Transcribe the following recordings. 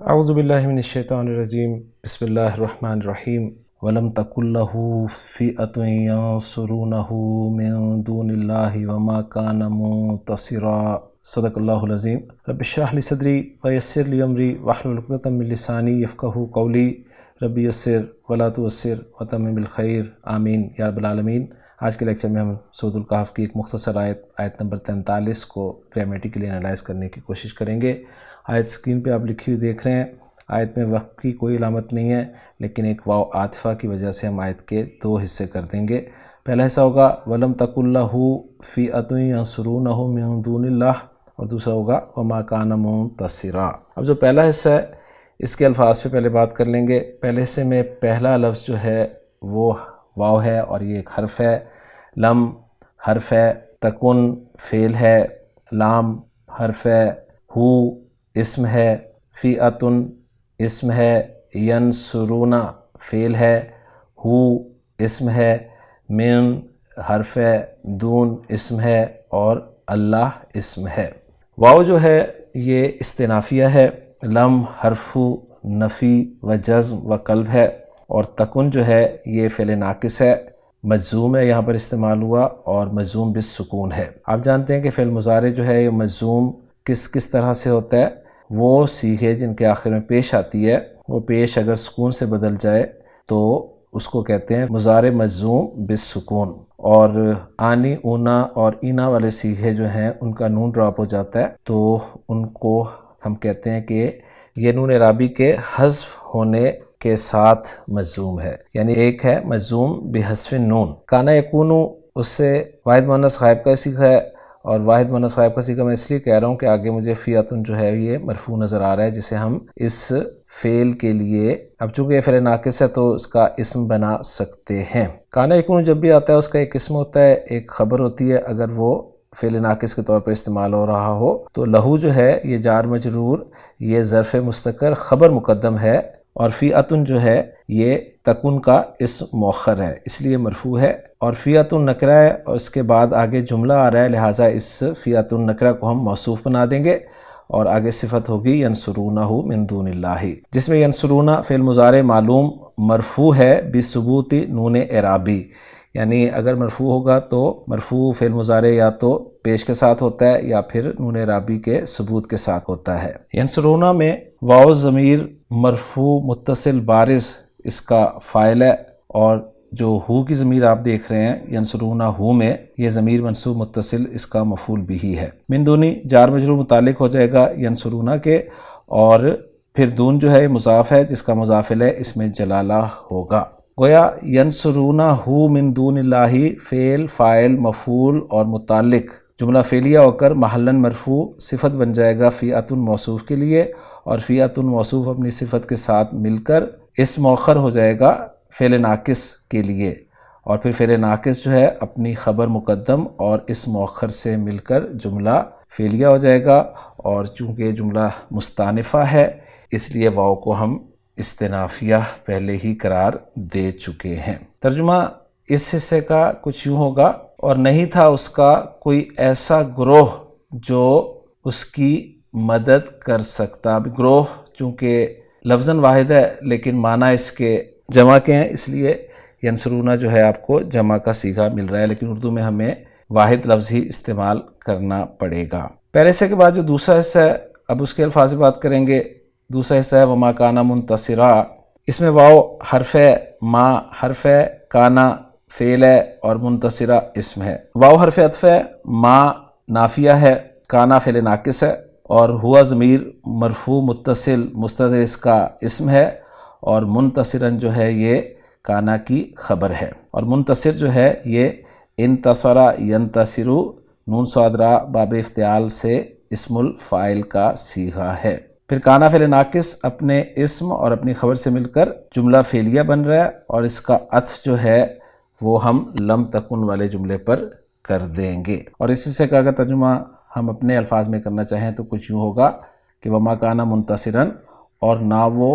اعوذ باللہ من الشیطان الرجیم بسم اللہ الرحمن الرحیم ولم تکن لہ فئۃ ینصرونہ من دون اللہ وما کان منتصرا صدق اللہ العظیم رب اشرح لی صدری ویسر لی امری واحلل عقدۃ من لسانی یفقہوا قولی رب یسر ولا تعسر وتمم بالخیر آمین یا رب العالمین۔ آج کے لیکچر میں ہم سورۃ الکہف کی ایک مختصر آیت نمبر 43 کو گرامیٹیکلی انالائز کرنے کی کوشش کریں گے۔ آیت اسکرین پہ آپ لکھی ہوئی دیکھ رہے ہیں۔ آیت میں وقت کی کوئی علامت نہیں ہے، لیکن ایک واو عاطفہ کی وجہ سے ہم آیت کے دو حصے کر دیں گے۔ پہلا حصہ ہوگا وَلَمْ تَكُن لَهُ فِئَةٌ يَنصُرُونَهُ مِن دُونِ اللَّهِ، اور دوسرا ہوگا وَمَا كَانَ مُنتَصِرًا۔ اب جو پہلا حصہ ہے اس کے الفاظ پہ پہلے بات کر لیں گے۔ پہلے حصے میں پہلا لفظ جو ہے وہ واو ہے اور یہ ایک حرف ہے۔ لم حرف ہے، تکن فعل ہے، لام حرف ہے، ہو اسم ہے، فئۃ اسم ہے، ینصرون فعل ہے، ہو اسم ہے، من حرف ہے، دون اسم ہے اور اللہ اسم ہے۔ واو جو ہے یہ استنافیہ ہے، لم حرف نفی و جزم و قلب ہے، اور تکن جو ہے یہ فعل ناقص ہے، مجزوم ہے، یہاں پر استعمال ہوا اور مجزوم بالسکون ہے۔ آپ جانتے ہیں کہ فعل مضارع جو ہے یہ مجزوم کس طرح سے ہوتا ہے؟ وہ صیغے جن کے آخر میں پیش آتی ہے، وہ پیش اگر سکون سے بدل جائے تو اس کو کہتے ہیں مضارع مجزوم بالسکون، اور آنی، اونا اور اینا والے صیغے جو ہیں ان کا نون ڈراپ ہو جاتا ہے تو ان کو ہم کہتے ہیں کہ یہ نون اعرابی کے حذف ہونے کے ساتھ مجزوم ہے، یعنی ایک ہے مجزوم بحذف نون۔ کانا یکونو اس سے واحد مؤنث غائب کا صیغہ ہے، اور واحد مؤنث غائب کا صیغہ میں اس لیے کہہ رہا ہوں کہ آگے مجھے فیاتن جو ہے یہ مرفوع نظر آ رہا ہے، جسے ہم اس فعل کے لیے، اب چونکہ یہ فعل ناقص ہے تو اس کا اسم بنا سکتے ہیں۔ کانا یکونو جب بھی آتا ہے اس کا ایک اسم ہوتا ہے، ایک خبر ہوتی ہے۔ اگر وہ فعل ناقص کے طور پر استعمال ہو رہا ہو تو لہو جو ہے یہ جار مجرور، یہ ظرف مستقر خبر مقدم ہے، اور فیاتن جو ہے یہ تکن کا اسم مؤخر ہے، اس لیے مرفوع ہے، اور فیاتن نکرہ ہے اور اس کے بعد آگے جملہ آ رہا ہے، لہٰذا اس فیاتن نکرہ کو ہم موصوف بنا دیں گے، اور آگے صفت ہوگی ینصرونہ من دون اللہ، جس میں ینصرونہ فعل مضارع معلوم مرفوع ہے بثبوت نون اعرابی، یعنی اگر مرفوع ہوگا تو مرفوع فعل مضارع یا تو پیش کے ساتھ ہوتا ہے یا پھر نون اعرابی کے ثبوت کے ساتھ ہوتا ہے۔ ینصرونہ میں واو ضمیر مرفوع متصل بارز اس کا فاعل ہے، اور جو ہو کی ضمیر آپ دیکھ رہے ہیں ینصرونہ ہو میں، یہ ضمیر منصوب متصل اس کا مفعول بھی ہے۔ من دونی جار مجرور متعلق ہو جائے گا ینصرونہ کے، اور پھر دون جو ہے مضاف ہے جس کا مضاف الیہ اس میں جلالہ ہوگا۔ گویا ینصرونہ ہو من دون اللہ فعل، فاعل، مفعول اور متعلق جملہ فعلیہ ہو کر محلاً مرفوع صفت بن جائے گا فیاتن موصوف کے لیے، اور فیاتن موصوف اپنی صفت کے ساتھ مل کر اسم مؤخر ہو جائے گا فعل ناقص کے لیے، اور پھر فعل ناقص جو ہے اپنی خبر مقدم اور اسم مؤخر سے مل کر جملہ فعلیہ ہو جائے گا، اور چونکہ جملہ مستانفہ ہے اس لیے واو کو ہم استنافیہ پہلے ہی قرار دے چکے ہیں۔ ترجمہ اس حصے کا کچھ یوں ہوگا، اور نہیں تھا اس کا کوئی ایسا گروہ جو اس کی مدد کر سکتا۔ گروہ چونکہ لفظاً واحد ہے لیکن معنی اس کے جمع کے ہیں، اس لیے ینصرونہ جو ہے آپ کو جمع کا صیغہ مل رہا ہے، لیکن اردو میں ہمیں واحد لفظ ہی استعمال کرنا پڑے گا۔ پہلے حصے کے بعد جو دوسرا حصہ ہے، اب اس کے الفاظ بات کریں گے۔ دوسرا حصہ ہے وما کانا منتصرا، اس میں واو حرف ہے، ما حرف ہے، کانا فعل ہے اور منتصرہ اسم ہے۔ واو حرف عطف ہے، ما نافیہ ہے، کانا فعل ناقص ہے، اور ہوا ضمیر مرفوع متصل مستتر اس کا اسم ہے، اور منتصرن جو ہے یہ کانا کی خبر ہے، اور منتصر جو ہے یہ انتصرا ینتصرو نون صاد را باب افتعال سے اسم الفاعل کا صیغہ ہے۔ پھر کانا فعل ناقص اپنے اسم اور اپنی خبر سے مل کر جملہ فعلیہ بن رہا ہے، اور اس کا عطف جو ہے وہ ہم لم تکن والے جملے پر کر دیں گے۔ اور اسی سے کا اگر ترجمہ ہم اپنے الفاظ میں کرنا چاہیں تو کچھ یوں ہوگا کہ وما کانا منتصرن، اور نہ وہ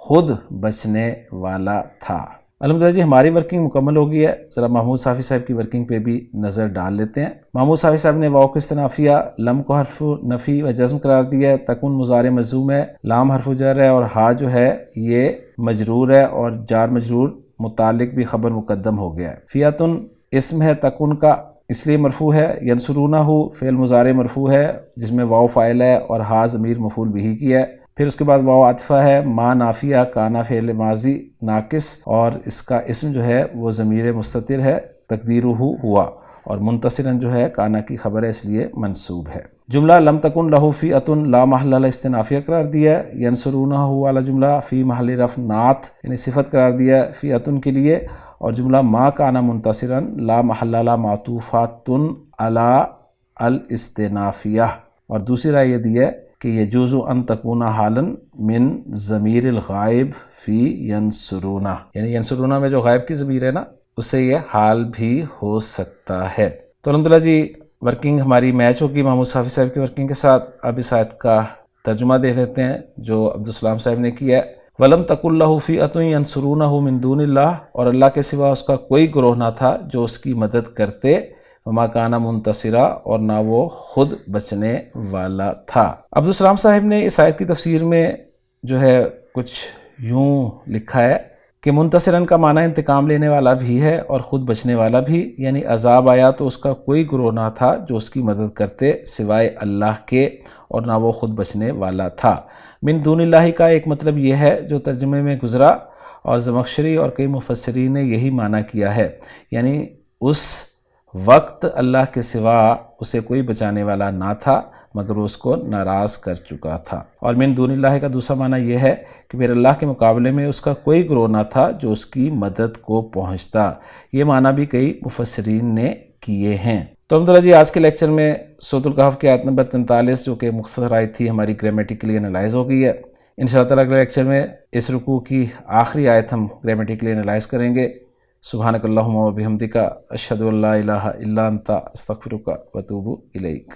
خود بچنے والا تھا۔ الحمدللہ جی ہماری ورکنگ مکمل ہو گئی ہے. ذرا محمود صافی صاحب کی ورکنگ پہ بھی نظر ڈال لیتے ہیں. محمود صافی صاحب نے واو کو استنافیہ، لم کو حرف نفی و جزم قرار دیا ہے، تکن مضارع مجزوم ہے، لام حرف جر ہے، اور ہا جو ہے یہ مجرور ہے، اور جار مجرور متعلق بھی خبر مقدم ہو گیا ہے. فیاتن اسم ہے تکن کا، اس لیے مرفوع ہے. ینصرونہ فعل مضارع مرفوع ہے جس میں واو فاعل ہے اور ہا ضمیر مفعول بہ کی ہے. پھر اس کے بعد واو عاطفہ ہے، ما نافیہ، کانا فعل ماضی ناقص، اور اس کا اسم جو ہے وہ ضمیر مستتر ہے، تقدیرہ ہوا، اور منتصرن جو ہے کانا کی خبر ہے اس لیے منصوب ہے. جملہ لم تکن لہ فیۃ لا محل لہ استنافیہ قرار دیا ہے. ینصرونہ والا جملہ فی محل رفع نعت یعنی صفت قرار دیا ہے فیۃ کے لیے، اور جملہ ما کانا منتصرن لا محل لہ معطوفات علی الاستنافیہ. اور دوسری رائے یہ دی ہے کہ یجوز ان تکون حالا من ضمیر الغائب فی ینصرونہ، یعنی ینصرونہ میں جو غائب کی ضمیر ہے نا اس سے یہ حال بھی ہو سکتا ہے. تو الحمدللہ جی ورکنگ ہماری میچ ہوگی محمود صافی صاحب کی ورکنگ کے ساتھ. اب اس آیت کا ترجمہ دیکھ لیتے ہیں جو عبدالسلام صاحب نے کیا ہے. وَلَمْ تَكُنْ لَهُ فِئَةٌ يَنْصُرُونَهُ مِن دُونِ اللَّهِ، اور اللہ کے سوا اس کا کوئی گروہ نہ تھا جو اس کی مدد کرتے. وما کانا منتصرا، اور نہ وہ خود بچنے والا تھا. عبدالسلام صاحب نے اس آیت کی تفسیر میں جو ہے کچھ یوں لکھا ہے کہ منتصرن کا معنی انتقام لینے والا بھی ہے اور خود بچنے والا بھی، یعنی عذاب آیا تو اس کا کوئی گروہ نہ تھا جو اس کی مدد کرتے سوائے اللہ کے، اور نہ وہ خود بچنے والا تھا. من دون اللہ کا ایک مطلب یہ ہے جو ترجمے میں گزرا، اور زمخشری اور کئی مفسرین نے یہی معنی کیا ہے، یعنی اس وقت اللہ کے سوا اسے کوئی بچانے والا نہ تھا مگر وہ اس کو ناراض کر چکا تھا. اور من دون اللہ کا دوسرا معنی یہ ہے کہ پھر اللہ کے مقابلے میں اس کا کوئی گروہ نہ تھا جو اس کی مدد کو پہنچتا. یہ معنی بھی کئی مفسرین نے کیے ہیں. تو الحمدللہ جی آج کے لیکچر میں سورۃ الکہف کی آیت نمبر 43 جو کہ مختصر آیت تھی ہماری گرامیٹیکلی انالائز ہو گئی ہے. انشاءاللہ تعالیٰ اگلے لیکچر میں اس رکوع کی آخری آیت ہم گرامیٹیکلی انالائز کریں گے. سبحانک اللہم و بحمدک، اشہد ان لا الہ الا انت، استغفرک و اتوب الیک.